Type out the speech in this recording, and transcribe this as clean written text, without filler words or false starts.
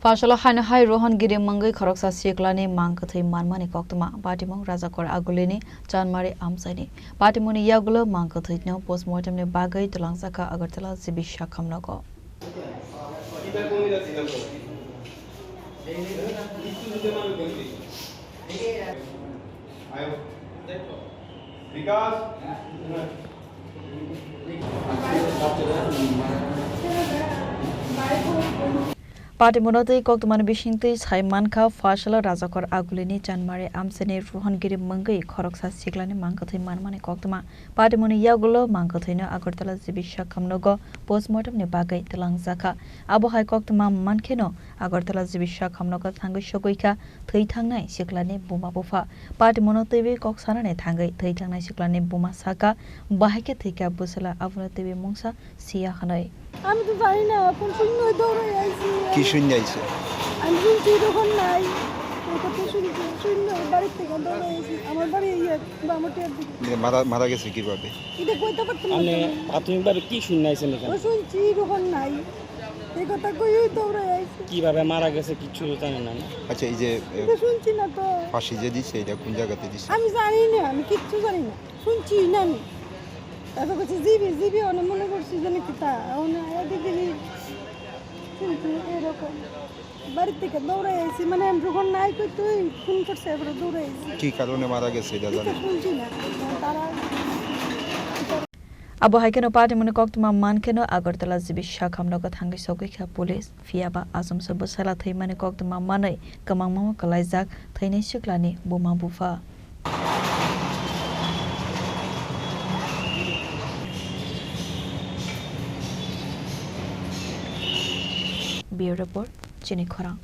Phasalo Hainohai Rohon Giri Mwngwi Khoroksa Sikla ni Mangkwthui Manmani Koktwma Patimwng Rajakhor Agulini Chanmari Amchaini Patimwng ni Yakulo Mangkwthui no postmortem ni Bagwi Twlangjakha Agartala Giri Sakham Nogo Patimwng Koktwma Bishinti Saimanka Phasalo Rajakhor Agulini Chanmari Amchaini Rohon Giri Mwngwi Khoroksa Sikla ni Mangkwthui Manmani Koktwma Patimwng Yakulo Mangkwthui no Agartala Giri Sakham Nogo postmortem ni Bagwi Twlangjakha Abohai Koktwma Mankeno Agartala Giri Sakham Nogo Thangwi Sogoika Thei Thangnai Sikla ni Buma Bufa Patimwng Tebi Koksana ni Thangwi Thei Thangnai Sikla ni Buma Saka Bahike Thika Busala Abuna Tebi Mungsa Sia Hanoi আমি তো জানি না কোন শূন্য দৌড়ে আইছি কি শূন্য আইছে আমি শুনছি তখন নাই কত শুনছি শূন্য বাড়ি থেকে দৌড়ে আইছি আমার বাড়ি বামটিয়ার দিকে মারা গেছে কিভাবে এটা কইতে পারতাম না মানে প্রাথমিকভাবে কি শূন্য আইছেন এখানে শুনছি তখন নাই এই কথা কই দৌড়ে আইছি কিভাবে মারা গেছে কিছু জানেন না আচ্ছা এই যে এটা শুনছি না তো ফাঁসি যে দিছে এটা কোন জায়গাতে দিছে আমি জানি না আমি কিচ্ছু জানি না শুনছি না আমি তারপর কিছু জিবি অনেক মনে করছি জানি কি তা এদিকে শুনছি এরকম বাড়ি থেকে দৌড়ে আইছি মানে আমি যখন নাই কই তুই ফোন করছে এবারে দৌড়ে আইছি কি কারণে মারা গেছে এটা জানেন শুনছি না তারা Abohai keno Patimwng Koktwma Mankeno Agartala Giri Sakham Nogo Thangwi Sogoika Police Fiaba Azam Sobo Sala Theimani Koktwma Manai Kamangmama Kalaijak Thainai Siklani Buma Bufa Bureau Report Chini Khorang